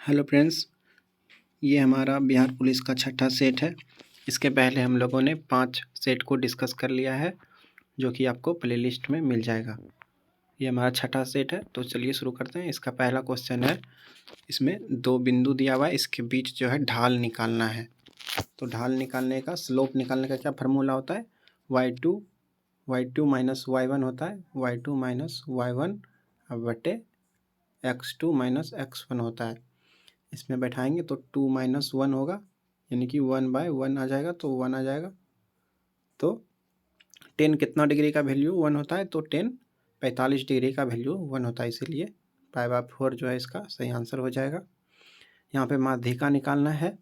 Hello friends, ये हमारा Bihar police का छठा सेट है। इसके पहले हम लोगों ने 5 सेट को डिस्कस कर लिया है, जो कि आपको प्लेलिस्ट में मिल जाएगा। ये हमारा छठा सेट है, तो चलिए शुरू करते हैं। इसका पहला क्वेश्चन है, इसमें 2 बिंदु दिया हुआ है, इसके बीच जो है ढाल निकालना है। तो ढाल निकालने का, स्लोप निकालने का क्या फार्मूला होता है? y2 माइनस y1 होता है, y2 माइनस y1 बटे x2 माइनस x1 होता है। इसमें बैठाएंगे तो 2 माइनस 1 होगा, यानी कि 1/1 आ जाएगा, तो 1 आ जाएगा। तो 10 कितना डिग्री का वैल्यू 1 होता है? तो 10 45 डिग्री का वैल्यू 1 होता है, इसीलिए π/4 जो है इसका सही आंसर हो जाएगा। यहाँ पे माध्यिका निकालना है।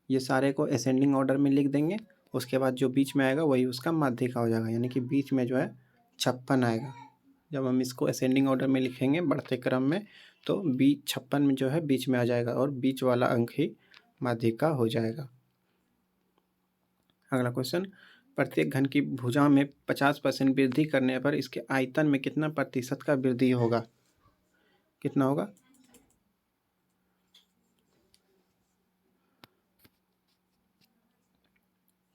ये सारे को असेंडिंग ऑर्डर में लिख देंगे, उसके बाद जो बीच में आएगा वही उसका माध्यिका हो जाएगा, यानी कि बीच में जो है 56 आएगा। जब हम इसको असेंडिंग ऑर्डर में लिखेंगे बढ़ते क्रम में, तो 56 में जो है बीच में आ जाएगा और बीच वाला अंक ही माध्यिका हो जाएगा। अगला क्वेश्चन, प्रत्येक घन की भुजा में 50% वृद्धि करने पर इसके आयतन में कितना प्रतिशत का वृद्धि होगा? कितना होगा?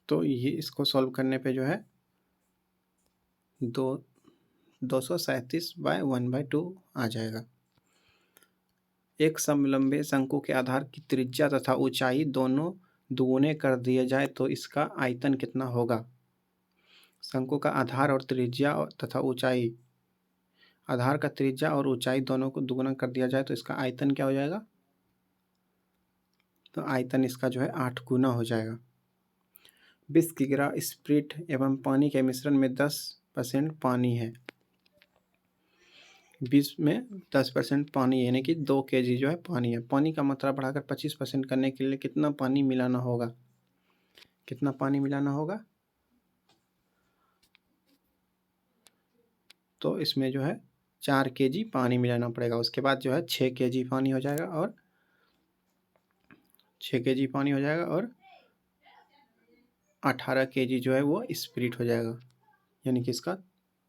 तो ये इसको सॉल्व करने पे जो है 237/1/2 आ जाएगा। एक समलंबे शंकु के आधार की त्रिज्या तथा ऊंचाई दोनों दुगुने कर दिए जाए तो इसका आयतन कितना होगा? शंकु का आधार और त्रिज्या तथा ऊंचाई, आधार का त्रिज्या और ऊंचाई दोनों को दुगुना कर दिया जाए तो इसका आयतन क्या हो जाएगा? तो आयतन इसका जो है 8 गुना हो जाएगा। 20 किग्रा स्प्रिट एवं पानी के मिश्रण में 10% पानी है। 20 में 10% पानी, यानी कि 2 kg जो है पानी है। पानी का मात्रा बढ़ाकर 25% करने के लिए कितना पानी मिलाना होगा? कितना पानी मिलाना होगा? तो इसमें जो है 4 kg पानी मिलाना पड़ेगा। उसके बाद जो है 6 kg पानी हो जाएगा, और 6 kg पानी हो जाएगा और 18 kg जो है वो स्पिरिट हो जाएगा, यानी कि इसका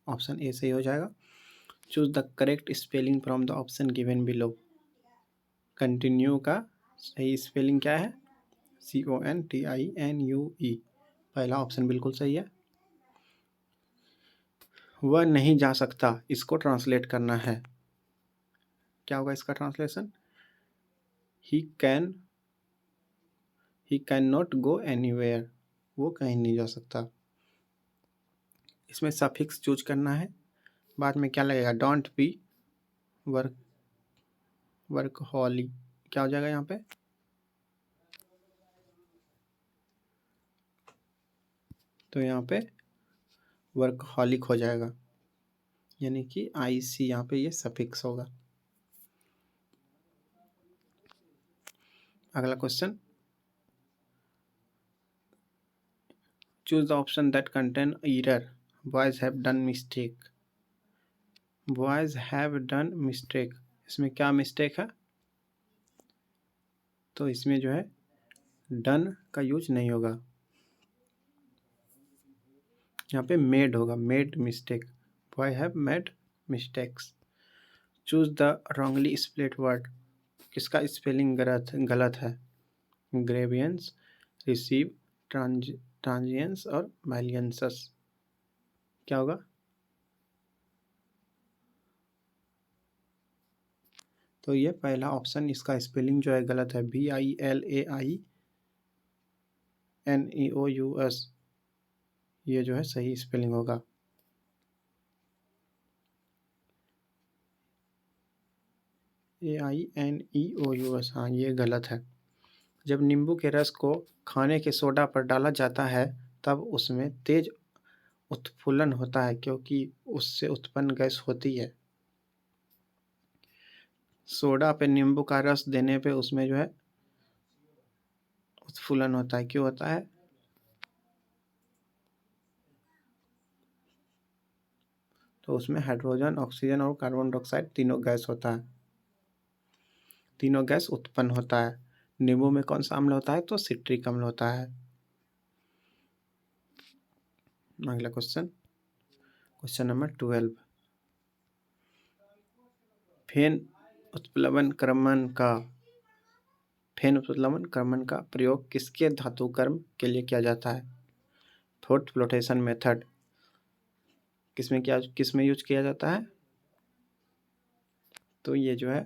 ऑप्शन ए सही हो जाएगा। Choose the correct spelling from the option given below. Continue का सही स्पेलिंग क्या है? CONTINUE। पहला ऑप्शन बिल्कुल सही है। वह नहीं जा सकता, इसको ट्रांसलेट करना है। क्या होगा इसका translation? He can not go anywhere. वो कहीं नहीं जा सकता। इसमें सफिक्स चूज करना है। बाद में क्या लगेगा? Don't be workaholic. क्या हो जाएगा यहाँ पे? तो यहाँ पे वर्कहॉलिक हो जाएगा, यानी कि IC यहाँ पे ये सफिक्स होगा। अगला question, choose the option that contain error. Boys have done mistake. Boys have done mistake, इसमें क्या मिस्टेक है? तो इसमें जो है डन का यूज नहीं होगा, यहाँ पे मेड होगा, made mistake. Boy have made mistakes. Choose the wrongly spelled word. किसका स्पेलिंग गलत है? ग्रेवियंस, रिसीव, ट्रांजियंस और मैलियंसस। क्या होगा? तो ये पहला ऑप्शन, इसका स्पेलिंग जो है गलत है। BILAINEOUS, ये जो है सही स्पेलिंग होगा। AINEOUS, हाँ ये गलत है। जब नींबू के रस को खाने के सोडा पर डाला जाता है तब उसमें तेज उत्फुल्लन होता है, क्योंकि उससे उत्पन्न गैस होती है। सोडा पे नींबू का रस देने पे उसमें जो है उत्फुल्लन होता है, क्यों होता है? तो उसमें हाइड्रोजन, ऑक्सीजन और कार्बन डाइऑक्साइड तीनों गैस होता है, तीनों गैस उत्पन्न होता है। नींबू में कौन सा अम्ल होता है? तो सिट्रिक अम्ल होता है। अगला क्वेश्चन, क्वेश्चन नंबर 12, फेन उत्प्लवन क्रमण का फेन उत्प्लवन क्रमण का प्रयोग किसके धातु कर्म के लिए किया जाता है? फोर्थ फ्लोटेशन मेथड किसमें यूज किया जाता है? तो ये जो है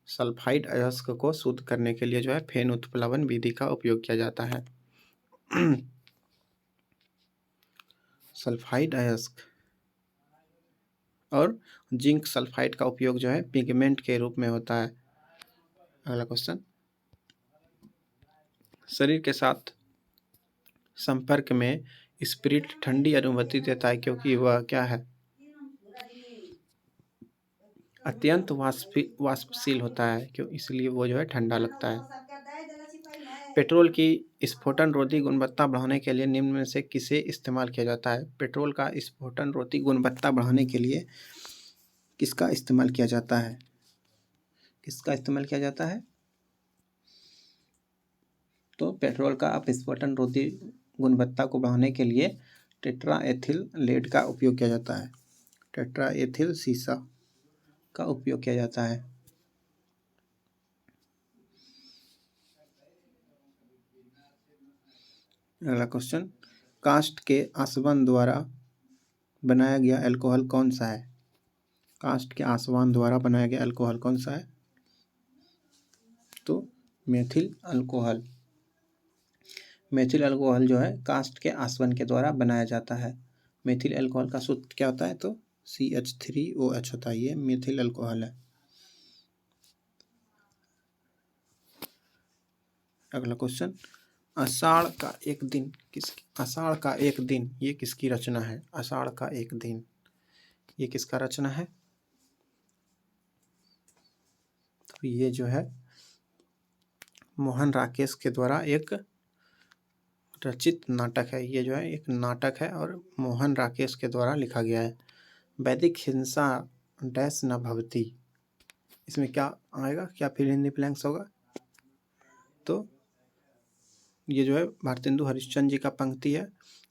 सल्फाइड अयस्क को शुद्ध करने के लिए जो है फेन उत्प्लवन विधि का उपयोग किया जाता है। सल्फाइड अयस्क और जिंक सल्फाइड का उपयोग जो है पिगमेंट के रूप में होता है। अगला क्वेश्चन, शरीर के साथ संपर्क में स्पिरिट ठंडी अनुभूति देता है क्योंकि वह क्या है? अत्यंत वाष्पशील होता है, क्यों? इसलिए वो जो है ठंडा लगता है। पेट्रोल की स्फोटन रोधी गुणवत्ता बढ़ाने के लिए निम्न में से किसे इस्तेमाल किया जाता है? पेट्रोल का स्फोटन रोधी गुणवत्ता बढ़ाने के लिए किसका इस्तेमाल किया जाता है? किसका इस्तेमाल किया जाता है? तो पेट्रोल का अपस्फोटन रोधी गुणवत्ता को बढ़ाने के लिए टेट्राएथिल लेड का उपयोग किया जाता है। टेट्राएथिल सीसा का उपयोग किया जाता है। अगला क्वेश्चन, काष्ठ के आसवन द्वारा बनाया गया अल्कोहल कौन सा है? काष्ठ के आसवन द्वारा बनाया गया अल्कोहल कौन सा है? तो मेथिल अल्कोहल। मेथिल अल्कोहल जो है काष्ठ के आसवन के द्वारा बनाया जाता है। मेथिल अल्कोहल का सूत्र क्या होता है? तो CH3OH होता है। ये मेथिल अल्कोहल है। अगला क्वेश्चन, आषाढ़ का एक दिन ये किसकी रचना है? आषाढ़ का एक दिन ये किसका रचना है? तो ये जो है मोहन राकेश के द्वारा एक रचित नाटक है। ये जो है एक नाटक है और मोहन राकेश के द्वारा लिखा गया है। वैदिक हिंसा डैश न भवती, इसमें क्या आएगा? क्या फिर हिंदी ब्लैंक्स होगा? तो ये जो है भारतेंदु हरिश्चंद्र जी का पंक्ति है।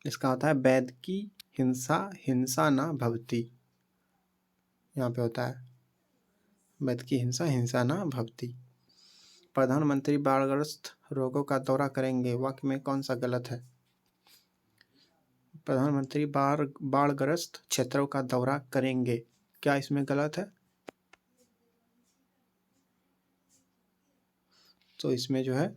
इसका होता है वैद की हिंसा न भवती। यहाँ पे होता है वैद की हिंसा न भवती। प्रधानमंत्री बाढ़ग्रस्त रोगों का दौरा करेंगे, वाक्य में कौन सा गलत है? प्रधानमंत्री बाढ़ग्रस्त क्षेत्रों का दौरा करेंगे, क्या इसमें गलत है? तो इसमें जो है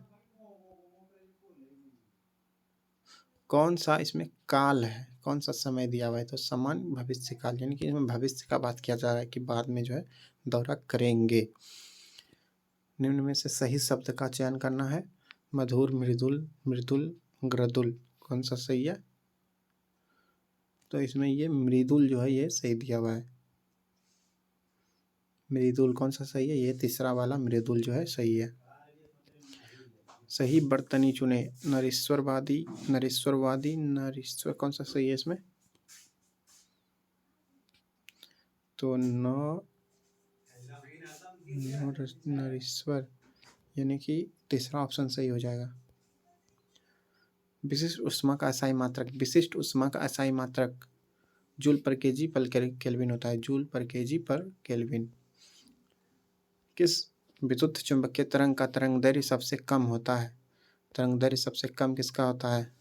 कौन सा इसमें काल है, कौन सा समय दिया हुआ है? तो सामान्य भविष्य काल, यानी कि इसमें भविष्य का बात किया जा रहा है कि बाद में जो है दौरा करेंगे। निम्न में से सही शब्द का चयन करना है। मधुर, मृदुल, मृदुल, ग्रदुल, कौन सा सही है? तो इसमें ये मृदुल जो है ये सही दिया हुआ है। मृदुल कौन सा सही है? ये तीसरा वाला मृदुल जो है सही है। सही बर्तनी चुने। नरेश्वरवादी, नरेश्वर कौन सा सही है इसमें? तो नरेश्वर यानी कि तीसरा ऑप्शन सही हो जाएगा। विशिष्ट ऊष्मा का SI मात्रक। विशिष्ट ऊष्मा का SI मात्रक जूल पर केजी पर केल्विन होता है। जूल पर केजी पर केल्विन। किस विद्युत चुंबकीय तरंग का तरंगदैर्घ्य सबसे कम होता है? तरंगदैर्घ्य सबसे कम किसका होता है?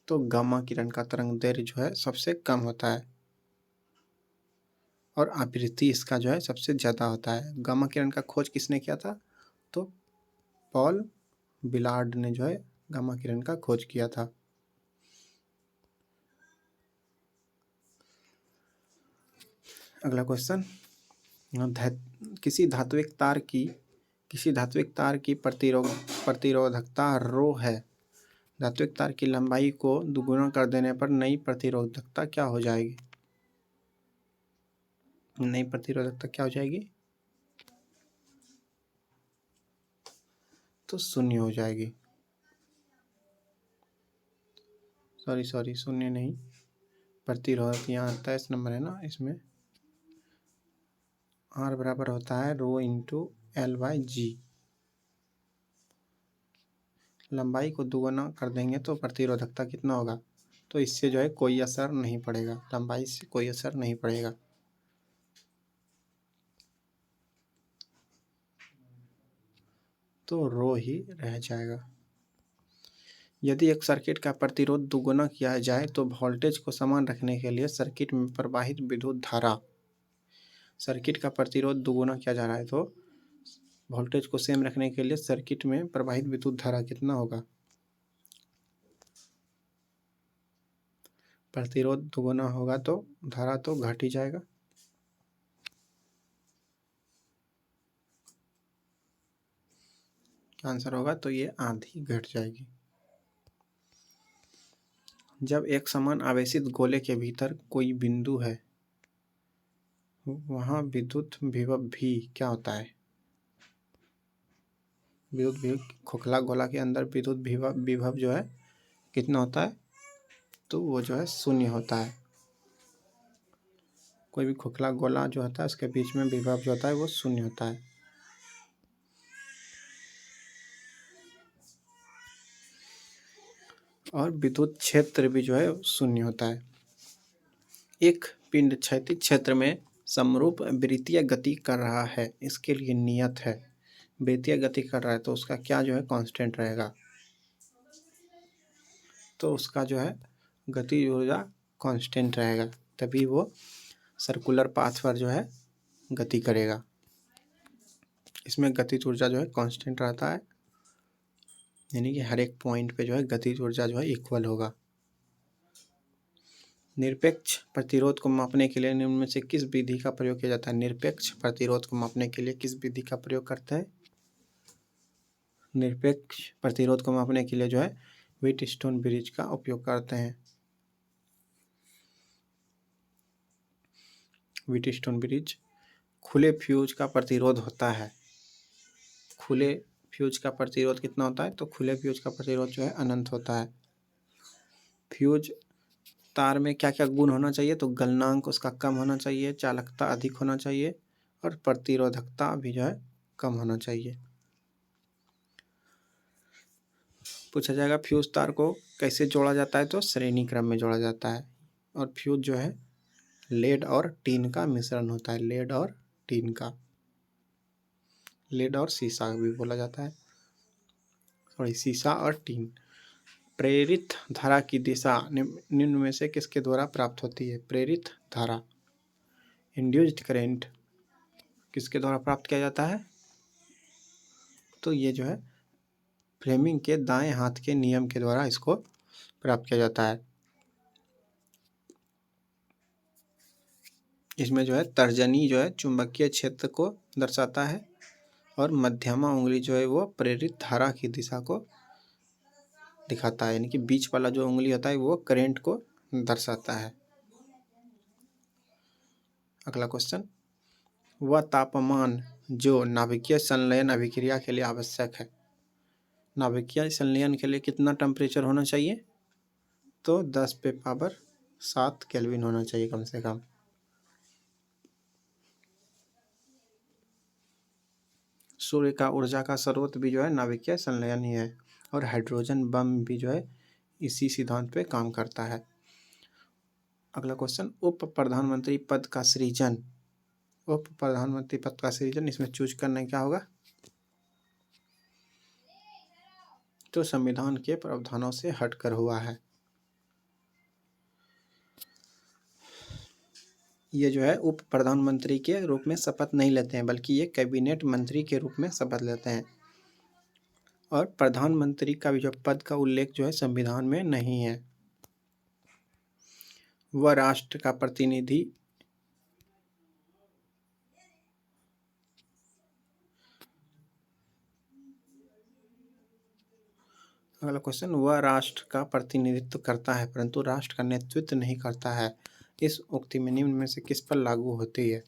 तो गामा किरण का तरंगदैर्घ्य जो है सबसे कम होता है और आवृत्ति इसका जो है सबसे ज़्यादा होता है। गामा किरण का खोज किसने किया था? तो पॉल बिलार्ड ने जो है गामा किरण का खोज किया था। अगला क्वेश्चन, किसी धात्विक तार की प्रतिरोधकता रो है। धात्विक तार की लंबाई को दुगुना कर देने पर नई प्रतिरोधकता क्या हो जाएगी? नई प्रतिरोधकता क्या हो जाएगी? तो शून्य हो जाएगी। सॉरी शून्य नहीं, प्रतिरोधक यहाँ 23 नंबर है ना, इसमें R बराबर होता है रो इंटू L/G। लंबाई को दुगुना कर देंगे तो प्रतिरोधकता कितना होगा? तो इससे जो है कोई असर नहीं पड़ेगा, लंबाई से कोई असर नहीं पड़ेगा। तो रो ही रह जाएगा। यदि एक सर्किट का प्रतिरोध दुगुना किया जाए तो वोल्टेज को समान रखने के लिए सर्किट में प्रवाहित विद्युत धारा, सर्किट का प्रतिरोध दुगुना किया जा रहा है तो वोल्टेज को सेम रखने के लिए सर्किट में प्रवाहित विद्युत धारा कितना होगा? प्रतिरोध दुगुना होगा तो धारा तो घट ही जाएगा। आंसर होगा तो ये आधी घट जाएगी। जब एक समान आवेशित गोले के भीतर कोई बिंदु है वहाँ विद्युत विभव भी क्या होता है? विद्युत विभव, खोखला गोला के अंदर विद्युत विभव जो है कितना होता है? तो वो जो है शून्य होता है। कोई भी खोखला गोला जो होता है उसके बीच में विभव जो होता है वो शून्य होता है। और विद्युत क्षेत्र भी जो है शून्य होता है। एक पिंड क्षैतिज क्षेत्र में समरूप वृत्तीय गति कर रहा है, इसके लिए नियत है। वृत्तीय गति कर रहा है तो उसका क्या जो है कांस्टेंट रहेगा? तो उसका जो है गति ऊर्जा कांस्टेंट रहेगा, तभी वो सर्कुलर पाथ पर जो है गति करेगा। इसमें गतिज ऊर्जा जो है कांस्टेंट रहता है, यानी कि हर एक पॉइंट पे जो है गतिज ऊर्जा जो है इक्वल होगा। निरपेक्ष प्रतिरोध को मापने के लिए निम्न में से किस विधि का प्रयोग किया जाता है? निरपेक्ष प्रतिरोध को मापने के लिए किस विधि का प्रयोग करते हैं? निरपेक्ष प्रतिरोध को मापने के लिए जो है व्हीटस्टोन ब्रिज का उपयोग करते हैं। व्हीटस्टोन ब्रिज खुले फ्यूज का प्रतिरोध होता है। खुले फ्यूज का प्रतिरोध कितना होता है? तो खुले फ्यूज का प्रतिरोध जो है अनंत होता है। फ्यूज तार में क्या क्या गुण होना चाहिए? तो गलनांक उसका कम होना चाहिए, चालकता अधिक होना चाहिए और प्रतिरोधकता भी जो है कम होना चाहिए। पूछा जाएगा फ्यूज तार को कैसे जोड़ा जाता है? तो श्रेणी क्रम में जोड़ा जाता है। और फ्यूज जो है लेड और टीन का मिश्रण होता है, लेड और टीन का, लेड और सीसा भी बोला जाता है, सॉरी सीसा और टीन। प्रेरित धारा की दिशा निम्न में से किसके द्वारा प्राप्त होती है? प्रेरित धारा, इंड्यूस्ड करेंट किसके द्वारा प्राप्त किया जाता है? तो ये जो है फ्लेमिंग के दाएं हाथ के नियम के द्वारा इसको प्राप्त किया जाता है। इसमें जो है तर्जनी जो है चुंबकीय क्षेत्र को दर्शाता है और मध्यमा उंगली जो है वो प्रेरित धारा की दिशा को दिखाता है, यानी कि बीच वाला जो उंगली होता है वो करंट को दर्शाता है। अगला क्वेश्चन, वह तापमान जो नाभिकीय संलयन अभिक्रिया के लिए आवश्यक है। नाभिकीय संलयन के लिए कितना टेम्परेचर होना चाहिए? तो 10⁻7 केल्विन होना चाहिए कम से कम। सूर्य का ऊर्जा का स्रोत भी जो है नाभिकीय संलयन ही है और हाइड्रोजन बम भी जो है इसी सिद्धांत पे काम करता है। अगला क्वेश्चन, उप प्रधानमंत्री पद का सृजन, उप प्रधानमंत्री पद का सृजन इसमें चूज करना क्या होगा? तो संविधान के प्रावधानों से हटकर हुआ है। ये जो है उप प्रधानमंत्री के रूप में शपथ नहीं लेते हैं, बल्कि ये कैबिनेट मंत्री के रूप में शपथ लेते हैं। और प्रधानमंत्री का भी जो पद का उल्लेख जो है संविधान में नहीं है। वह राष्ट्र का प्रतिनिधि अगला क्वेश्चन, वह राष्ट्र का प्रतिनिधित्व करता है परंतु राष्ट्र का नेतृत्व नहीं करता है। इस उक्ति में निम्न में से किस पर लागू होती है?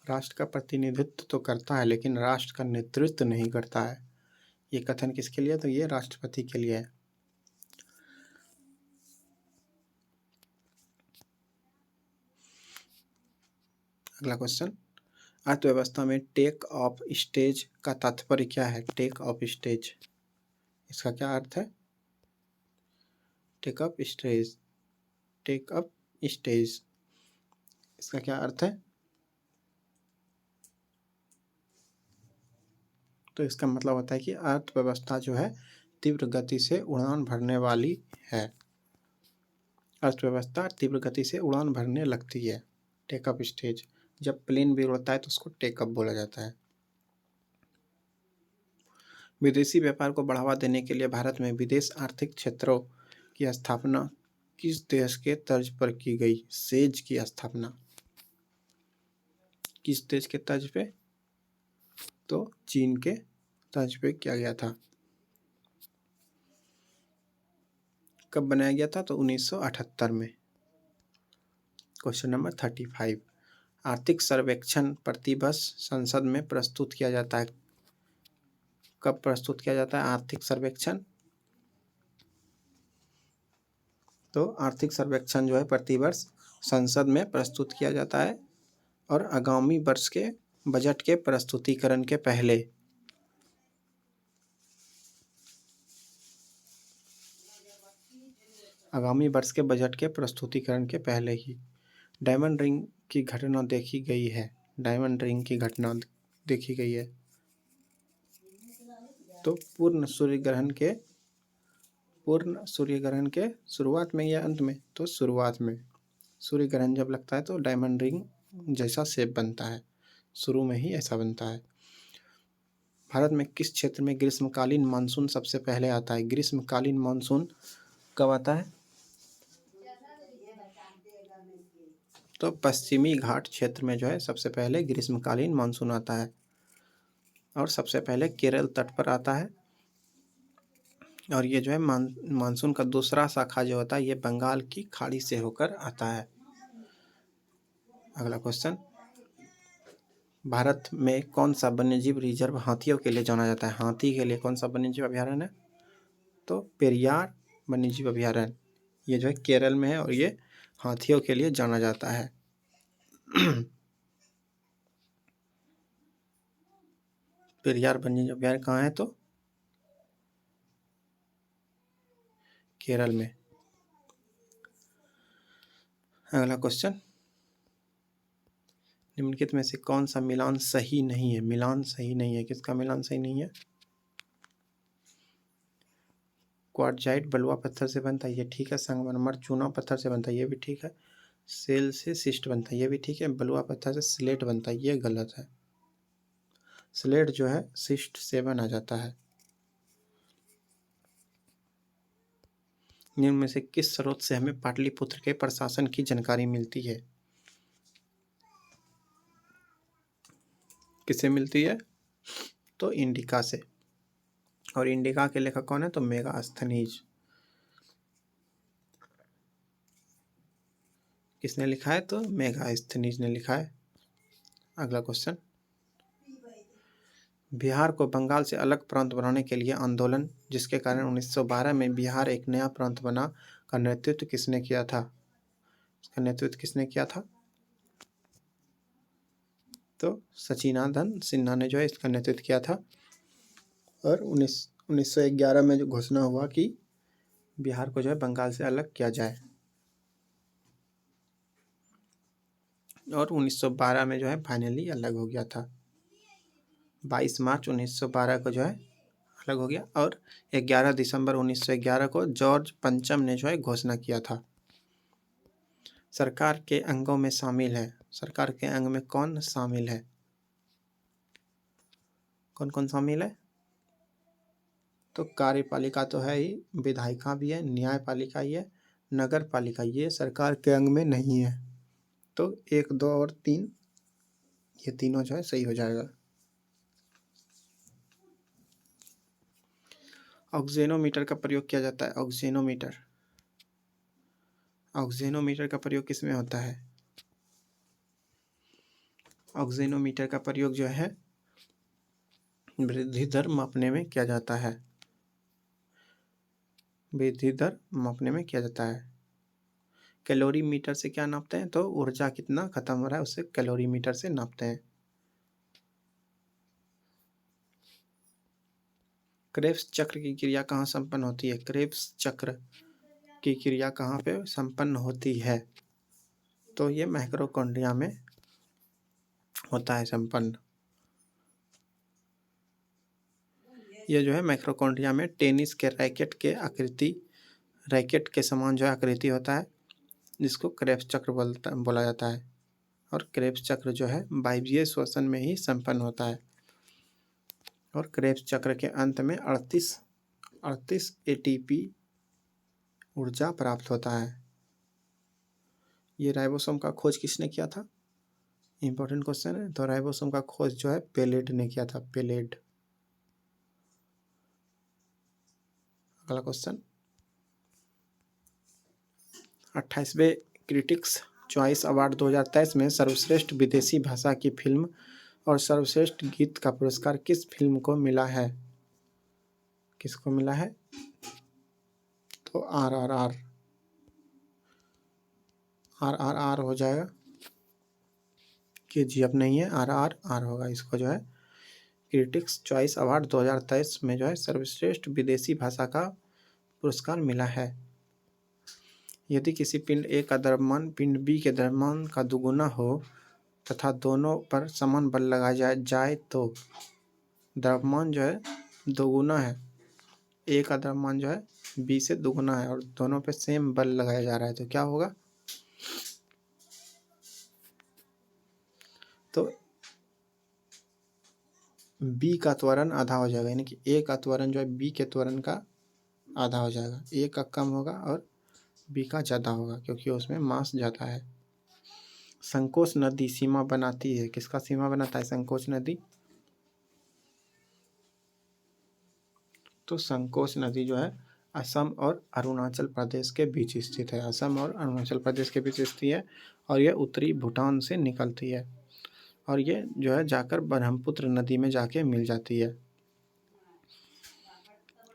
राष्ट्र का प्रतिनिधित्व तो करता है लेकिन राष्ट्र का नेतृत्व नहीं करता है। ये कथन किसके लिए? तो ये राष्ट्रपति के लिए है। अगला क्वेश्चन, अर्थव्यवस्था में टेक ऑफ स्टेज का तात्पर्य क्या है? टेक ऑफ स्टेज इसका क्या अर्थ है? टेकअप स्टेज, टेकअप स्टेज इसका क्या अर्थ है? तो इसका मतलब होता है कि अर्थव्यवस्था जो है तीव्र गति से उड़ान भरने वाली है। अर्थव्यवस्था तीव्र गति से उड़ान भरने लगती है। टेकअप स्टेज, जब प्लेन भी उड़ता है तो उसको टेकअप बोला जाता है। विदेशी व्यापार को बढ़ावा देने के लिए भारत में विदेश आर्थिक क्षेत्रों की स्थापना किस देश के तर्ज पर की गई? सेज की स्थापना किस देश के तर्ज पे? तो चीन के तर्ज पे किया गया था। कब बनाया गया था? तो 1978 में। क्वेश्चन नंबर 35, आर्थिक सर्वेक्षण प्रतिवर्ष संसद में प्रस्तुत किया जाता है। कब प्रस्तुत किया जाता है आर्थिक सर्वेक्षण? तो आर्थिक सर्वेक्षण जो है प्रतिवर्ष संसद में प्रस्तुत किया जाता है और आगामी वर्ष के बजट के प्रस्तुतिकरण के पहले। आगामी वर्ष के बजट के प्रस्तुतिकरण के पहले ही डायमंड रिंग की घटना देखी गई है। डायमंड रिंग की घटना देखी गई है। तो पूर्ण सूर्य ग्रहण के शुरुआत में या अंत में? तो शुरुआत में। सूर्य ग्रहण जब लगता है तो डायमंड रिंग जैसा शेप बनता है, शुरू में ही ऐसा बनता है। भारत में किस क्षेत्र में ग्रीष्मकालीन मानसून सबसे पहले आता है? ग्रीष्मकालीन मानसून कब आता है? तो पश्चिमी घाट क्षेत्र में जो है सबसे पहले ग्रीष्मकालीन मानसून आता है और सबसे पहले केरल तट पर आता है। और ये जो है मानसून का दूसरा शाखा जो होता है ये बंगाल की खाड़ी से होकर आता है। अगला क्वेश्चन, भारत में कौन सा वन्यजीव रिजर्व हाथियों के लिए जाना जाता है? हाथी के लिए कौन सा वन्यजीव अभयारण्य है? तो पेरियार वन्यजीव अभयारण्य। ये जो है केरल में है और ये हाथियों के लिए जाना जाता है। पेरियार वन्यजीव अभयारण्य कहाँ है? तो केरल में। अगला क्वेश्चन, निम्नलिखित में से कौन सा मिलान सही नहीं है? मिलान सही नहीं है, किसका मिलान सही नहीं है? क्वार्टजाइट बलुआ पत्थर से बनता है, ये ठीक है। संगमरमर चूना पत्थर से बनता है, ये भी ठीक है। सेल से शिस्ट बनता है, ये भी ठीक है। बलुआ पत्थर से स्लेट बनता है, ये गलत है। स्लेट जो है शिस्ट से बना जाता है। निम्न में से किस स्रोत से हमें पाटलिपुत्र के प्रशासन की जानकारी मिलती है? किससे मिलती है? तो इंडिका से। और इंडिका के लेखक कौन है? तो मेगास्थनीज। किसने लिखा है? तो मेगास्थनीज ने लिखा है। अगला क्वेश्चन, बिहार को बंगाल से अलग प्रांत बनाने के लिए आंदोलन जिसके कारण 1912 में बिहार एक नया प्रांत बना का नेतृत्व किसने किया था? इसका नेतृत्व किसने किया था? तो सचिदानंद सिन्हा ने जो है इसका नेतृत्व किया था। और 1911 में जो घोषणा हुआ कि बिहार को जो है बंगाल से अलग किया जाए। और 1912 में जो है फाइनली अलग हो गया था। 22 मार्च 1912 को जो है अलग हो गया और 11 दिसंबर 1911 को जॉर्ज पंचम ने जो है घोषणा किया था। सरकार के अंगों में शामिल है, सरकार के अंग में कौन शामिल है? कौन कौन शामिल है? तो कार्यपालिका तो है ही, विधायिका भी है, न्यायपालिका ही है, नगर पालिका, ये सरकार के अंग में नहीं है। तो 1, 2 और 3 ये तीनों जो है सही हो जाएगा। ऑक्सेनोमीटर का प्रयोग किया जाता है। ऑक्सेनोमीटर, ऑक्सेनोमीटर का प्रयोग किस में होता है? ऑक्सेनोमीटर का प्रयोग जो है वृद्धि दर मापने में किया जाता है। वृद्धि दर मापने में किया जाता है। कैलोरी मीटर से क्या नापते हैं? तो ऊर्जा कितना खत्म हो रहा है उसे कैलोरी मीटर से नापते हैं। क्रेब्स चक्र की क्रिया कहाँ संपन्न होती है? क्रेब्स चक्र की क्रिया कहाँ पे संपन्न होती है? तो ये माइटोकॉन्ड्रिया में होता है संपन्न। ये जो है माइटोकॉन्ड्रिया में टेनिस के रैकेट के समान जो है आकृति होता है, जिसको क्रेब्स चक्र बोला जाता है। और क्रेब्स चक्र जो है वायवीय श्वसन में ही संपन्न होता है। और क्रेब्स चक्र के अंत में 38 एटीपी ऊर्जा प्राप्त होता है। ये राइबोसोम का खोज किसने किया था? इंपॉर्टेंट क्वेश्चन है। तो राइबोसोम का खोज जो है पेलेड ने किया था, पेलेड। अगला क्वेश्चन, 28वें क्रिटिक्स चॉइस अवार्ड 2023 में सर्वश्रेष्ठ विदेशी भाषा की फिल्म और सर्वश्रेष्ठ गीत का पुरस्कार किस फिल्म को मिला है? किसको मिला है? तो आर हो जाएगा, KGF नहीं है, RRR होगा। इसको जो है क्रिटिक्स चॉइस अवार्ड 2023 में जो है सर्वश्रेष्ठ विदेशी भाषा का पुरस्कार मिला है। यदि किसी पिंड A का द्रव्यमान पिंड B के द्रव्यमान का दुगुना हो तथा दोनों पर समान बल लगाया जाए तो द्रव्यमान जो है दोगुना है, A का द्रव्यमान जो है B से दुगुना है और दोनों पे सेम बल लगाया जा रहा है, तो क्या होगा? तो B का त्वरण आधा हो जाएगा, यानी कि A का त्वरण जो है B के त्वरण का आधा हो जाएगा। A का कम होगा और B का ज़्यादा होगा, क्योंकि उसमें मास ज़्यादा है। संकोच नदी सीमा बनाती है, किसका सीमा बनाता है संकोच नदी? तो संकोच नदी जो है असम और अरुणाचल प्रदेश के बीच स्थित है। असम और अरुणाचल प्रदेश के बीच स्थित है और यह उत्तरी भूटान से निकलती है और ये जो है जाकर ब्रह्मपुत्र नदी में जाके मिल जाती है।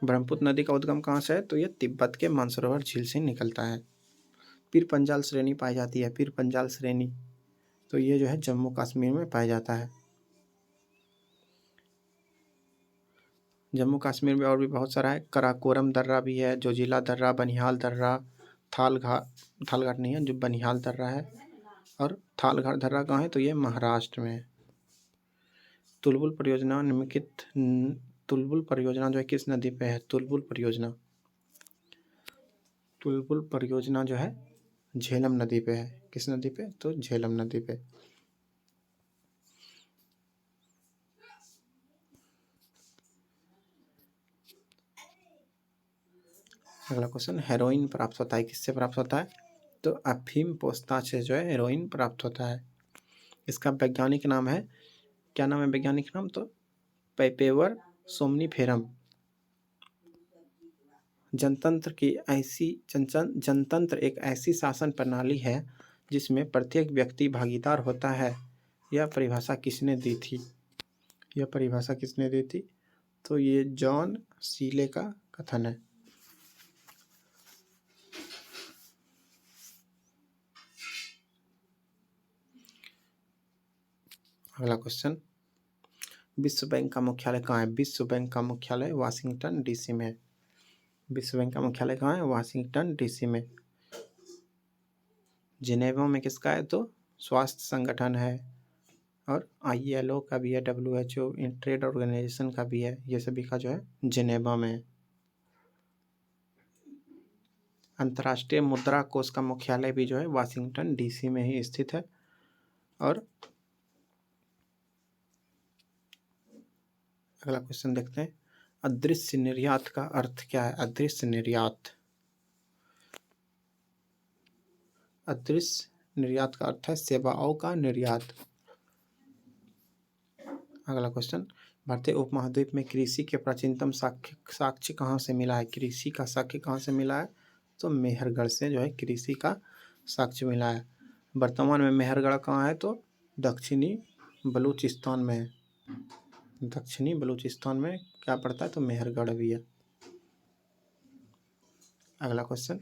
ब्रह्मपुत्र नदी का उद्गम कहाँ से है? तो ये तिब्बत के मानसरोवर झील से निकलता है। पीर पंजाल श्रेणी पाई जाती है, पीर पंजाल श्रेणी, तो ये जो है जम्मू कश्मीर में पाया जाता है। जम्मू कश्मीर में और भी बहुत सारा है, कराकोरम दर्रा भी है, जोजिला दर्रा, बनिहाल दर्रा, थालघाट नहीं है, जो बनिहाल दर्रा है। और थालघाट दर्रा कहाँ है? तो ये महाराष्ट्र में है। तुलबुल परियोजना जो है किस नदी पे है? तुलबुल परियोजना जो है झेलम नदी पे है। किस नदी पे? तो झेलम नदी पे। अगला क्वेश्चन, हेरोइन प्राप्त होता है, किससे प्राप्त होता है? तो अफीम पोस्ता से जो है हेरोइन प्राप्त होता है। इसका वैज्ञानिक नाम है, क्या नाम है वैज्ञानिक नाम? तो पैपेवर सोमनीफेरम। जनतंत्र एक ऐसी शासन प्रणाली है जिसमें प्रत्येक व्यक्ति भागीदार होता है। यह परिभाषा किसने दी थी? तो ये जॉन सीले का कथन है। अगला क्वेश्चन, विश्व बैंक का मुख्यालय कहाँ है? विश्व बैंक का मुख्यालय वाशिंगटन DC में है। विश्व बैंक का मुख्यालय कहाँ है? वाशिंगटन DC में। जिनेवा में किसका है? तो स्वास्थ्य संगठन है और ILO का भी है, WHO ट्रेड ऑर्गेनाइजेशन का भी है, ये सभी का जो है जिनेवा में है। अंतर्राष्ट्रीय मुद्रा कोष का मुख्यालय भी जो है वाशिंगटन DC में ही स्थित है। और अगला क्वेश्चन देखते हैं, अदृश्य निर्यात का अर्थ क्या है? अदृश्य निर्यात का अर्थ है सेवाओं का निर्यात। अगला क्वेश्चन, भारतीय उपमहाद्वीप में कृषि के प्राचीनतम साक्ष्य कहाँ से मिला है? कृषि का साक्ष्य कहाँ से मिला है? तो मेहरगढ़ से जो है कृषि का साक्ष्य मिला है। वर्तमान में मेहरगढ़ कहाँ है? तो दक्षिणी बलूचिस्तान में है। दक्षिणी बलूचिस्तान में क्या पड़ता है? तो मेहरगढ़ भी है। अगला क्वेश्चन,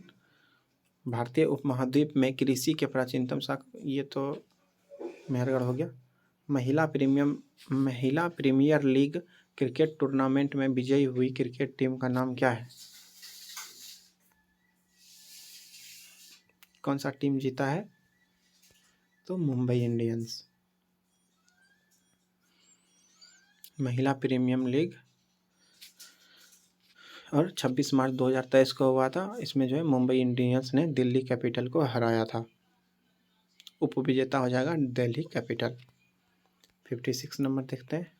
भारतीय उपमहाद्वीप में कृषि के प्राचीनतम ये तो मेहरगढ़ हो गया। महिला प्रीमियर लीग क्रिकेट टूर्नामेंट में विजयी हुई क्रिकेट टीम का नाम क्या है? कौन सा टीम जीता है? तो मुंबई इंडियंस। महिला प्रीमियम लीग और 26 मार्च 2023 को हुआ था। इसमें जो है मुंबई इंडियंस ने दिल्ली कैपिटल को हराया था। उपविजेता हो जाएगा दिल्ली कैपिटल। 56 नंबर देखते हैं।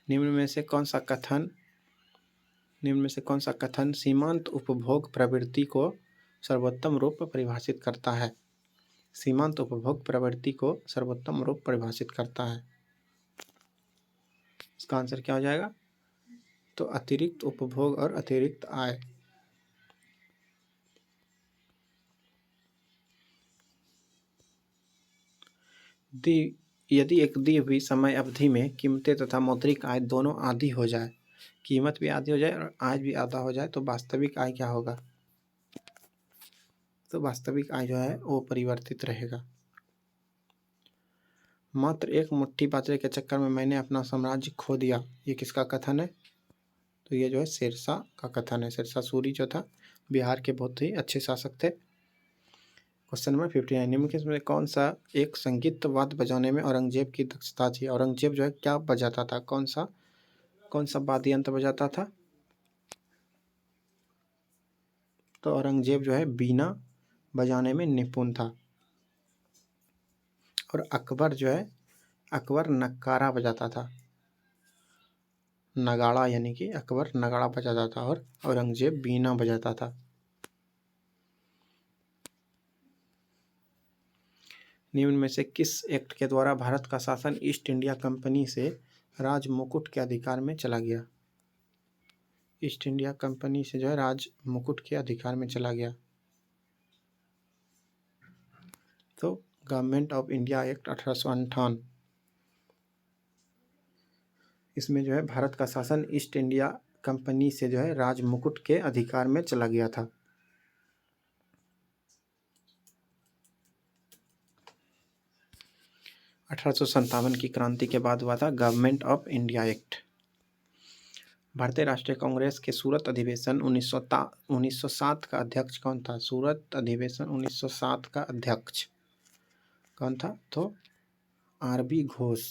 निम्न में से कौन सा कथन सीमांत उपभोग प्रवृत्ति को सर्वोत्तम रूप परिभाषित करता है? सीमांत उपभोग प्रवृत्ति को सर्वोत्तम रूप परिभाषित करता है। इसका आंसर क्या हो जाएगा? तो अतिरिक्त उपभोग और अतिरिक्त आय। यदि एक दी हुई समय अवधि में कीमतें तथा मौद्रिक आय दोनों आधी हो जाए, कीमत भी आधी हो जाए और आय भी आधा हो जाए, तो वास्तविक आय क्या होगा? तो वास्तविक आय जो है वो परिवर्तित रहेगा। मात्र एक मुट्ठी बाजरे के चक्कर में मैंने अपना साम्राज्य खो दिया, ये किसका कथन है? तो ये जो है शेरशाह का कथन है। शेरशाह सूरी जो था बिहार के बहुत ही अच्छे शासक थे। क्वेश्चन नंबर 59, निम्न में कौन सा एक संगीत वाद्य बजाने में औरंगजेब की दक्षता थी? औरंगजेब जो है क्या बजाता था? कौन सा वाद्य यंत्र बजाता था? तो औरंगजेब जो है बीना बजाने में निपुण था। और अकबर नगाड़ा बजाता था। नगाड़ा यानी कि अकबर नगाड़ा बजाता था और औरंगजेब बीना बजाता था। निम्न में से किस एक्ट के द्वारा भारत का शासन ईस्ट इंडिया कंपनी से राज मुकुट के अधिकार में चला गया? ईस्ट इंडिया कंपनी से जो है राज मुकुट के अधिकार में चला गया। तो गवर्नमेंट ऑफ इंडिया एक्ट 1858। इसमें जो है भारत का शासन ईस्ट इंडिया कंपनी से जो है राज मुकुट के अधिकार में चला गया था। अठारह की क्रांति के बाद हुआ था गवर्नमेंट ऑफ इंडिया एक्ट। भारतीय राष्ट्रीय कांग्रेस के सूरत अधिवेशन 1907 का अध्यक्ष कौन था? सूरत अधिवेशन 1907 का अध्यक्ष कौन था? तो आर.बी. घोष।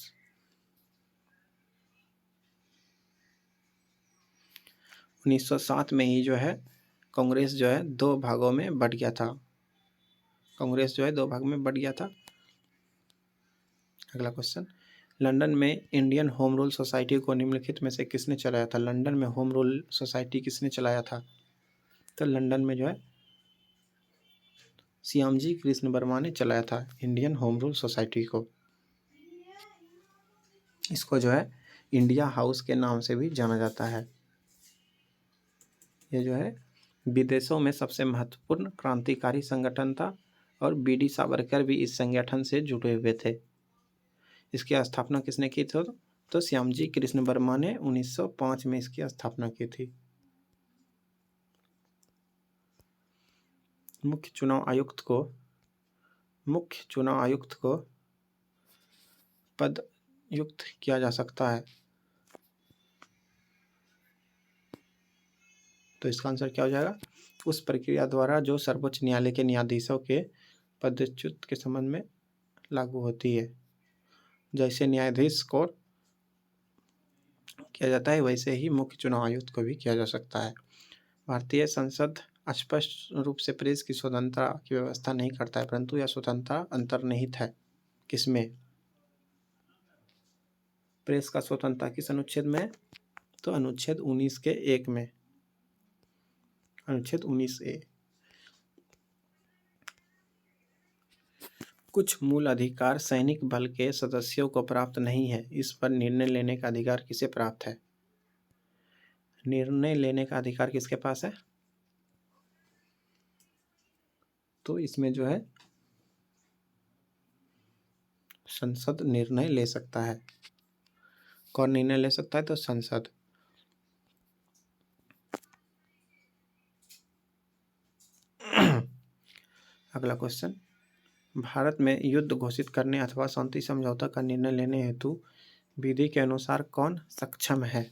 1907 में ही जो है कांग्रेस जो है दो भागों में बट गया था। दो भाग में बट गया था। अगला क्वेश्चन, लंदन में इंडियन होम रूल सोसाइटी को निम्नलिखित में से किसने चलाया था? लंदन में होम रूल सोसाइटी किसने चलाया था? तो लंदन में जो है श्यामजी कृष्ण वर्मा ने चलाया था इंडियन होम रूल सोसाइटी को। इसको जो है इंडिया हाउस के नाम से भी जाना जाता है। ये जो है विदेशों में सबसे महत्वपूर्ण क्रांतिकारी संगठन था और बी.डी. सावरकर भी इस संगठन से जुड़े हुए थे। इसकी स्थापना किसने की थी? तो श्यामजी कृष्ण वर्मा ने 1905 में इसकी स्थापना की थी। मुख्य चुनाव आयुक्त को पदयुक्त किया जा सकता है। तो इसका आंसर क्या हो जाएगा? उस प्रक्रिया द्वारा जो सर्वोच्च न्यायालय के न्यायाधीशों के पदच्युत के संबंध में लागू होती है। जैसे न्यायाधीश को किया जाता है वैसे ही मुख्य चुनाव आयुक्त को भी किया जा सकता है। भारतीय संसद स्पष्ट रूप से प्रेस की स्वतंत्रता की व्यवस्था नहीं करता है, परंतु यह स्वतंत्रता अंतर्निहित है। किसमें? प्रेस का स्वतंत्रता किस अनुच्छेद में? तो अनुच्छेद 19 के 1 में। अनुच्छेद 19A। कुछ मूल अधिकार सैनिक बल के सदस्यों को प्राप्त नहीं है, इस पर निर्णय लेने का अधिकार किसे प्राप्त है? निर्णय लेने का अधिकार किसके पास है? तो इसमें जो है संसद निर्णय ले सकता है। कौन निर्णय ले सकता है? तो संसद। अगला क्वेश्चन, भारत में युद्ध घोषित करने अथवा शांति समझौता का निर्णय लेने हेतु विधि के अनुसार कौन सक्षम है?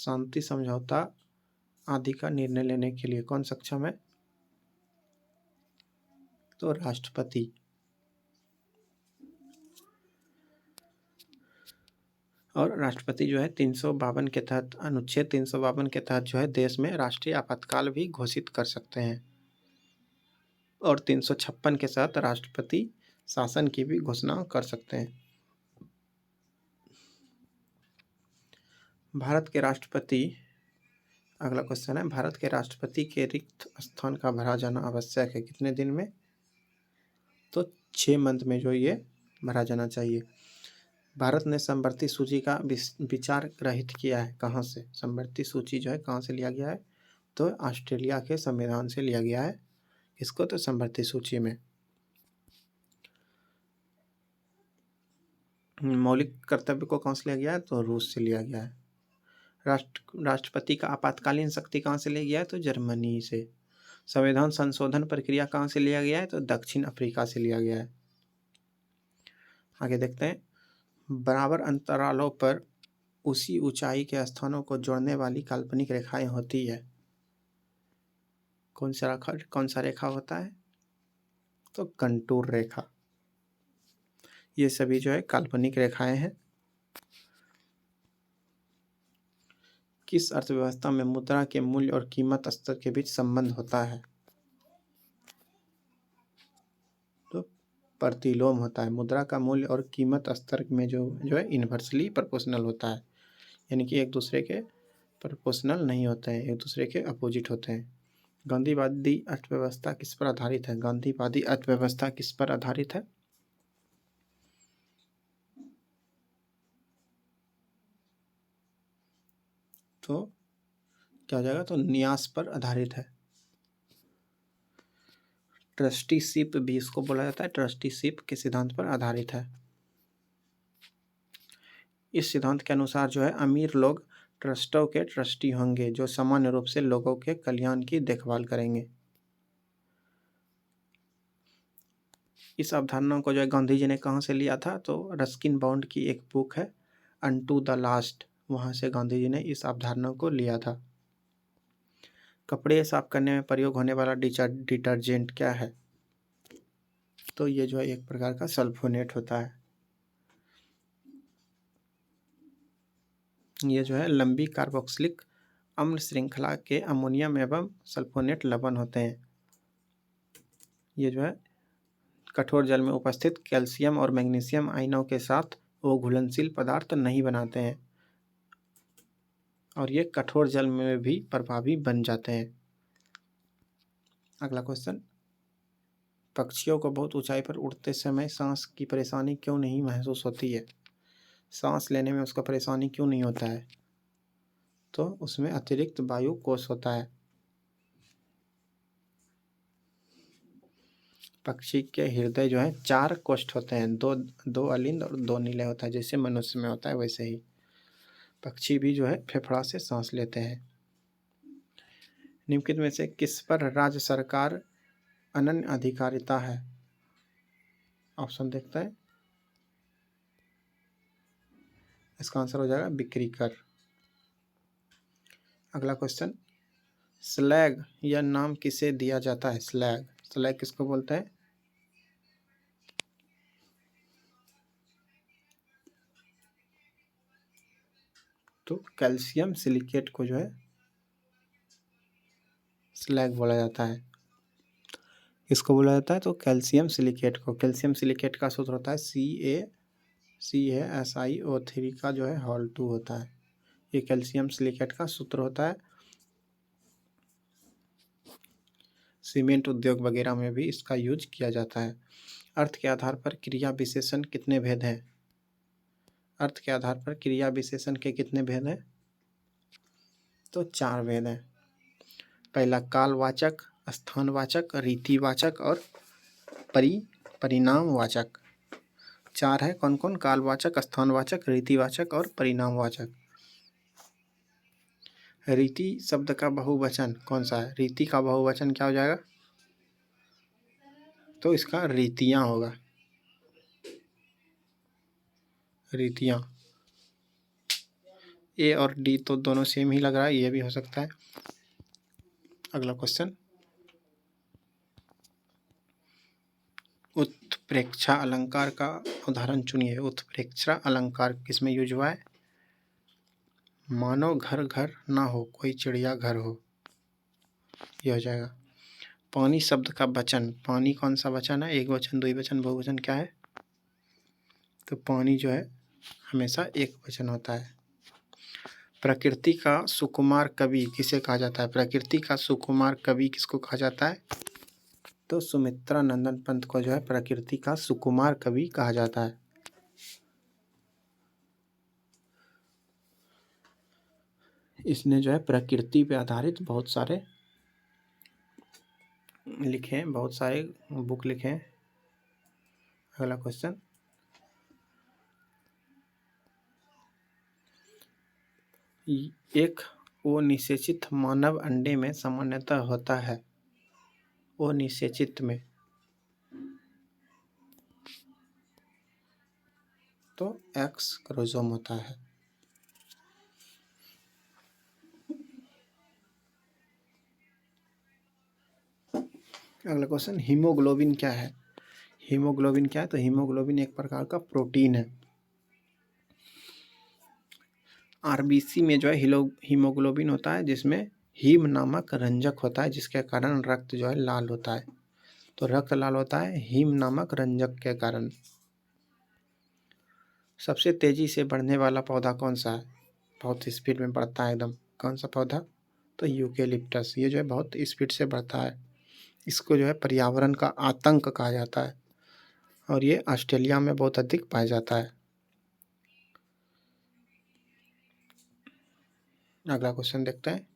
शांति समझौता आदि का निर्णय लेने के लिए कौन सक्षम है? तो राष्ट्रपति। और राष्ट्रपति जो है 352 के तहत, अनुच्छेद 352 के तहत जो है देश में राष्ट्रीय आपातकाल भी घोषित कर सकते हैं। और 356 के साथ राष्ट्रपति शासन की भी घोषणा कर सकते हैं। भारत के राष्ट्रपति, अगला क्वेश्चन है, भारत के राष्ट्रपति के रिक्त स्थान का भरा जाना आवश्यक है कितने दिन में? तो 6 मंथ में जो ये भरा जाना चाहिए। भारत ने समवर्ती सूची का विचार रहित किया है, कहाँ से? समवर्ती सूची जो है कहाँ से लिया गया है? तो ऑस्ट्रेलिया के संविधान से लिया गया है इसको, तो समवर्ती सूची में। मौलिक कर्तव्य को कहाँ से लिया गया है? तो रूस से लिया गया है। राष्ट्रपति का आपातकालीन शक्ति कहाँ से लिया गया है? तो जर्मनी से। संविधान संशोधन प्रक्रिया कहाँ से लिया गया है? तो दक्षिण अफ्रीका से लिया गया है। आगे देखते हैं, बराबर अंतरालों पर उसी ऊंचाई के स्थानों को जोड़ने वाली काल्पनिक रेखाएं होती है। कौन सा रेखा होता है? तो कंटूर रेखा। ये सभी जो है काल्पनिक रेखाएं हैं। किस अर्थव्यवस्था में मुद्रा के मूल्य और कीमत स्तर के बीच संबंध होता है? तो प्रतिलोम होता है। मुद्रा का मूल्य और कीमत स्तर में जो है इन्वर्सली प्रोपोर्शनल होता है, यानी कि एक दूसरे के प्रोपोर्शनल नहीं होते हैं, एक दूसरे के अपोजिट होते हैं। गांधीवादी अर्थव्यवस्था किस पर आधारित है? गांधीवादी अर्थव्यवस्था किस पर आधारित है? तो क्या हो जाएगा? तो न्यास पर आधारित है। ट्रस्टीशिप भी इसको बोला जाता है, ट्रस्टीशिप के सिद्धांत पर आधारित है। इस सिद्धांत के अनुसार जो है अमीर लोग ट्रस्टों के ट्रस्टी होंगे जो सामान्य रूप से लोगों के कल्याण की देखभाल करेंगे। इस अवधारणा को जो है गांधी जी ने कहाँ से लिया था? तो रस्किन बॉन्ड की एक बुक है अनटू द लास्ट, वहाँ से गांधी जी ने इस अवधारणा को लिया था। कपड़े साफ करने में प्रयोग होने वाला डिटर्जेंट क्या है? तो ये जो है एक प्रकार का सल्फोनेट होता है। ये जो है लंबी कार्बोक्सिलिक अम्ल श्रृंखला के अमोनियम एवं सल्फोनेट लवण होते हैं। ये जो है कठोर जल में उपस्थित कैल्शियम और मैग्नीशियम आयनों के साथ वो घुलनशील पदार्थ नहीं बनाते हैं और ये कठोर जल में भी प्रभावी बन जाते हैं। अगला क्वेश्चन, पक्षियों को बहुत ऊंचाई पर उड़ते समय सांस की परेशानी क्यों नहीं महसूस होती है? सांस लेने में उसको परेशानी क्यों नहीं होता है? तो उसमें अतिरिक्त वायु कोश होता है। पक्षी के हृदय जो है 4 कोष्ठ होते हैं, दो अलिंद और 2 निलय होता है, जैसे मनुष्य में होता है वैसे ही पक्षी भी जो है फेफड़ा से सांस लेते हैं। निम्नलिखित में से किस पर राज्य सरकार अनन्य अधिकारिता है? ऑप्शन देखते हैं, इसका आंसर हो जाएगा बिक्री कर। अगला क्वेश्चन, स्लैग यह नाम किसे दिया जाता है? स्लैग किसको बोलते हैं? तो कैल्शियम सिलिकेट को जो है स्लैग बोला जाता है। किसको बोला जाता है? तो कैल्शियम सिलिकेट को। कैल्शियम सिलिकेट का सूत्र होता है CaSiO3 का जो है होल 2 होता है। ये कैल्शियम सिलिकेट का सूत्र होता है। सीमेंट उद्योग वगैरह में भी इसका यूज किया जाता है। अर्थ के आधार पर क्रिया विशेषण कितने भेद हैं? अर्थ के आधार पर क्रिया विशेषण के कितने भेद हैं? तो 4 भेद हैं। पहला कालवाचक, स्थानवाचक, रीतिवाचक और परिणामवाचक। 4 है। कौन कौन? कालवाचक, स्थानवाचक, रीतिवाचक और परिणामवाचक। रीति शब्द का बहुवचन कौन सा है? रीति का बहुवचन क्या हो जाएगा? तो इसका रीतियाँ होगा, रीतियाँ। ए और डी तो दोनों सेम ही लग रहा है, ये भी हो सकता है। अगला क्वेश्चन, उत्प्रेक्षा अलंकार का उदाहरण चुनिए। उत्प्रेक्षा अलंकार किसमें यूज हुआ है? मानो घर घर ना हो, कोई चिड़िया घर हो, ये हो जाएगा। पानी शब्द का वचन, पानी कौन सा वचन है? एक वचन, द्विवचन, बहुवचन, क्या है? तो पानी जो है हमेशा एक वचन होता है। प्रकृति का सुकुमार कवि किसे कहा जाता है? प्रकृति का सुकुमार कवि किसको कहा जाता है? तो सुमित्रा नंदन पंत को जो है प्रकृति का सुकुमार कवि कहा जाता है। इसने जो है प्रकृति पे आधारित बहुत सारे लिखे हैं, बहुत सारे बुक लिखे हैं। अगला क्वेश्चन, एक अनिषेचित मानव अंडे में सामान्यतः होता है। अनिषेचित में तो एक्स क्रोमोसोम होता है। अगला क्वेश्चन, हीमोग्लोबिन क्या है? हीमोग्लोबिन क्या है? तो हीमोग्लोबिन एक प्रकार का प्रोटीन है। आरबीसी में जो है हीमोग्लोबिन होता है, जिसमें हीम नामक रंजक होता है, जिसके कारण रक्त जो है लाल होता है। तो रक्त लाल होता है हीम नामक रंजक के कारण। सबसे तेजी से बढ़ने वाला पौधा कौन सा है? बहुत स्पीड में बढ़ता है एकदम, कौन सा पौधा? तो यूकेलिप्टस। ये जो है बहुत स्पीड से बढ़ता है। इसको जो है पर्यावरण का आतंक कहा जाता है और ये ऑस्ट्रेलिया में बहुत अधिक पाया जाता है। अगला क्वेश्चन देखते हैं,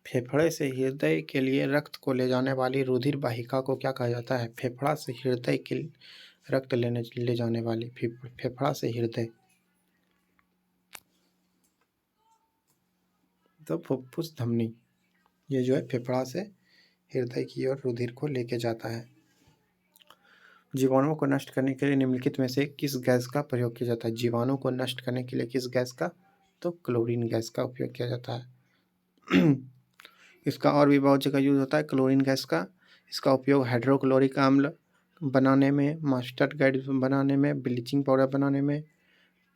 फेफड़े से हृदय के लिए रक्त को ले जाने वाली रुधिर वाहिका को क्या कहा जाता है? फेफड़ा से हृदय के रक्त ले जाने वाली, फेफड़ा से हृदय तो फुफ्फुस धमनी। ये जो है फेफड़ा से हृदय की ओर रुधिर को लेके जाता है। जीवाणुओं को नष्ट करने के लिए निम्नलिखित में से किस गैस का प्रयोग किया जाता है? जीवाणु को नष्ट करने के लिए किस गैस का? तो क्लोरीन गैस का उपयोग किया जाता है। इसका और भी बहुत जगह यूज होता है क्लोरीन गैस का। इसका उपयोग हाइड्रोक्लोरिक अम्ल बनाने में, मस्टर्ड गैस बनाने में, ब्लीचिंग पाउडर बनाने में,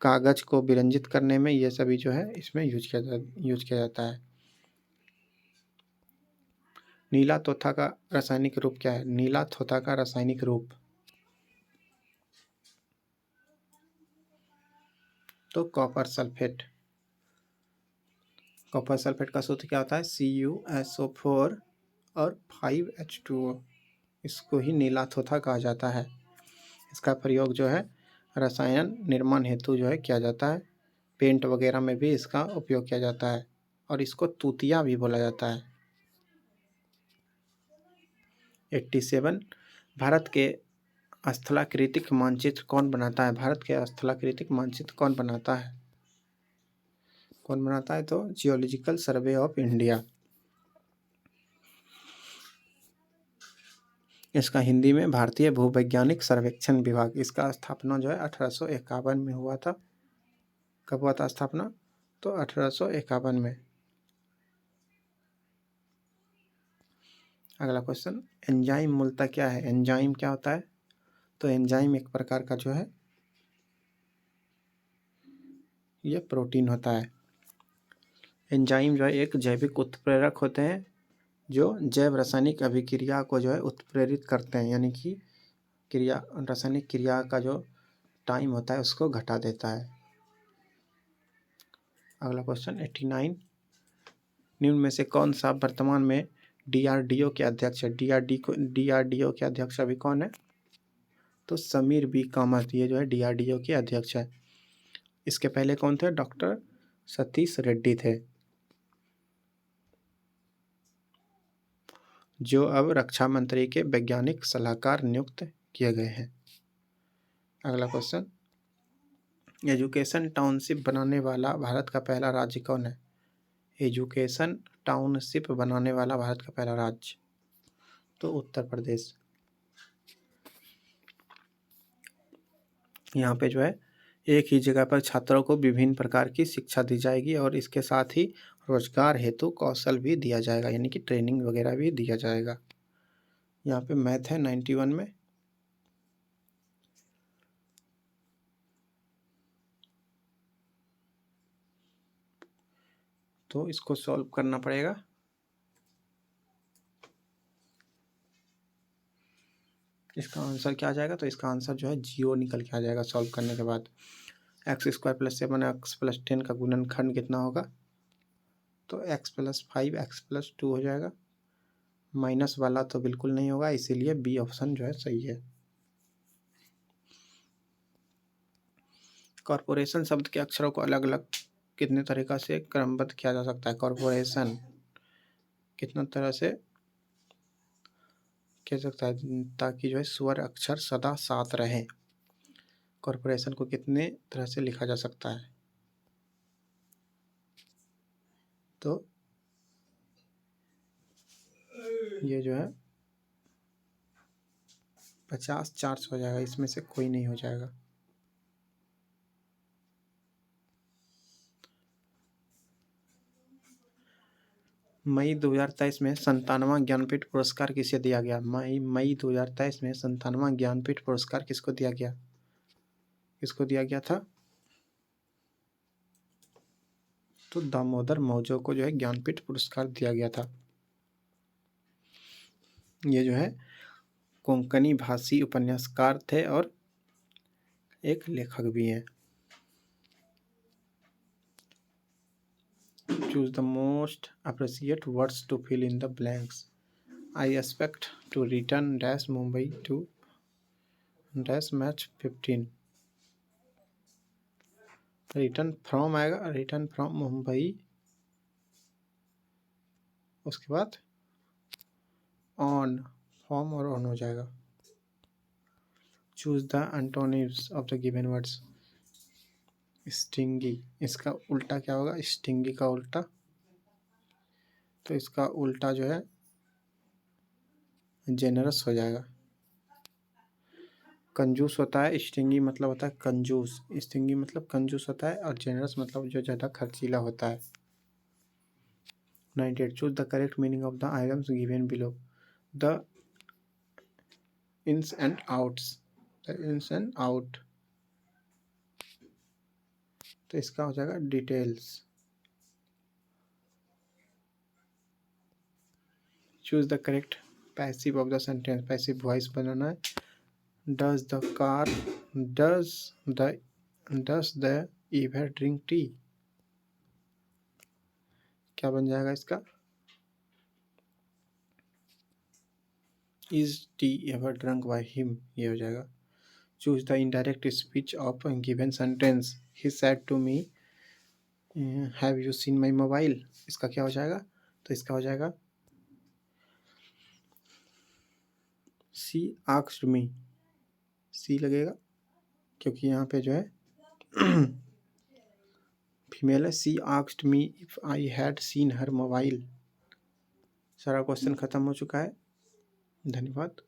कागज को विरंजित करने में, ये सभी जो है इसमें यूज किया जाता है। नीला तोता का रासायनिक रूप क्या है? नीला तोता का रासायनिक रूप तो कॉपर सल्फेट। कॉपर सल्फेट का सूत्र क्या होता है? CuSO4 और 5H2O। इसको ही नीला तोता कहा जाता है। इसका प्रयोग जो है रसायन निर्माण हेतु जो है किया जाता है। पेंट वगैरह में भी इसका उपयोग किया जाता है और इसको तूतिया भी बोला जाता है। 87, भारत के स्थलाकृतिक मानचित्र कौन बनाता है? भारत के स्थलाकृतिक मानचित्र कौन बनाता है? कौन बनाता है? तो जियोलॉजिकल सर्वे ऑफ इंडिया। इसका हिंदी में भारतीय भूवैज्ञानिक सर्वेक्षण विभाग। इसका स्थापना जो है 1851 में हुआ था। कब हुआ था स्थापना? तो 1851 में। अगला क्वेश्चन, एंजाइम मूलतः क्या है? एंजाइम क्या होता है? तो एंजाइम एक प्रकार का जो है ये प्रोटीन होता है। एंजाइम जो है एक जैविक उत्प्रेरक होते हैं जो जैव रासायनिक अभिक्रिया को जो है उत्प्रेरित करते हैं, यानी कि रासायनिक क्रिया का जो टाइम होता है उसको घटा देता है। अगला क्वेश्चन 89, निम्न में से कौन सा वर्तमान में DRDO के अध्यक्ष है? DRDO के अध्यक्ष अभी कौन है? तो समीर बी कामत, ये जो है DRDO के अध्यक्ष है। इसके पहले कौन थे? डॉक्टर सतीश रेड्डी थे, जो अब रक्षा मंत्री के वैज्ञानिक सलाहकार नियुक्त किए गए हैं। अगला क्वेश्चन, एजुकेशन टाउनशिप बनाने वाला भारत का पहला राज्य कौन है? एजुकेशन टाउनशिप बनाने वाला भारत का पहला राज्य तो उत्तर प्रदेश। यहाँ पे जो है एक ही जगह पर छात्रों को विभिन्न प्रकार की शिक्षा दी जाएगी और इसके साथ ही रोजगार हेतु कौशल भी दिया जाएगा, यानी कि ट्रेनिंग वगैरह भी दिया जाएगा। यहाँ पे मैथ है 91 में। तो इसको सॉल्व करना पड़ेगा। इसका आंसर क्या आ जाएगा? तो इसका आंसर जो है 0 निकल के आ जाएगा सॉल्व करने के बाद। x² + 7 x + 10 का गुणनखंड कितना होगा? तो x + 5 x + 2 हो जाएगा। माइनस वाला तो बिल्कुल नहीं होगा, इसीलिए बी ऑप्शन जो है सही है। कॉर्पोरेशन शब्द के अक्षरों को अलग अलग कितने तरीक़ा से क्रमबद्ध किया जा सकता है? कॉर्पोरेशन कितना तरह से कह सकता है ताकि जो है स्वर अक्षर सदा साथ रहें? कॉर्पोरेशन को कितने तरह से लिखा जा सकता है? तो ये जो है 50 400 हो जाएगा, इसमें से कोई नहीं हो जाएगा। मई 2023 में 97वां ज्ञानपीठ पुरस्कार किसे दिया गया? मई 2023 में 97वां ज्ञानपीठ पुरस्कार किसको दिया गया? किसको दिया गया था? तो दामोदर मौजो को जो है ज्ञानपीठ पुरस्कार दिया गया था। ये जो है कोंकणी भाषी उपन्यासकार थे और एक लेखक भी हैं। Choose the most appropriate words to fill in the blanks. I expect to return dash Mumbai to dash match 15. Return from आएगा, रिटर्न फ्रॉम मुंबई, उसके बाद ऑन, फॉर्म और ऑन हो जाएगा। Choose the antonyms of the given words. Stingy, इसका उल्टा क्या होगा? स्टिंगी का उल्टा, तो इसका उल्टा जो है जेनरस हो जाएगा। कंजूस होता है, स्टिंगी मतलब होता है कंजूस, स्टिंगी मतलब कंजूस होता है, और जेनरस मतलब जो ज़्यादा खर्चीला होता है। 98 choose the correct meaning of the items given below. The ins and outs, the ins and out, तो इसका हो जाएगा details. Choose the correct passive of the sentence, passive voice बनाना है। Does the car, does the ever drink tea, क्या बन जाएगा इसका? Is tea ever drunk by him, ये हो जाएगा। Choose the indirect speech of given sentence. He said to me have you seen my mobile, इसका क्या हो जाएगा? तो इसका हो जाएगा सी आस्क्ड मी, सी लगेगा क्योंकि यहाँ पे जो है फीमेल है। She asked me if I had seen her mobile. सारा क्वेश्चन खत्म हो चुका है। धन्यवाद।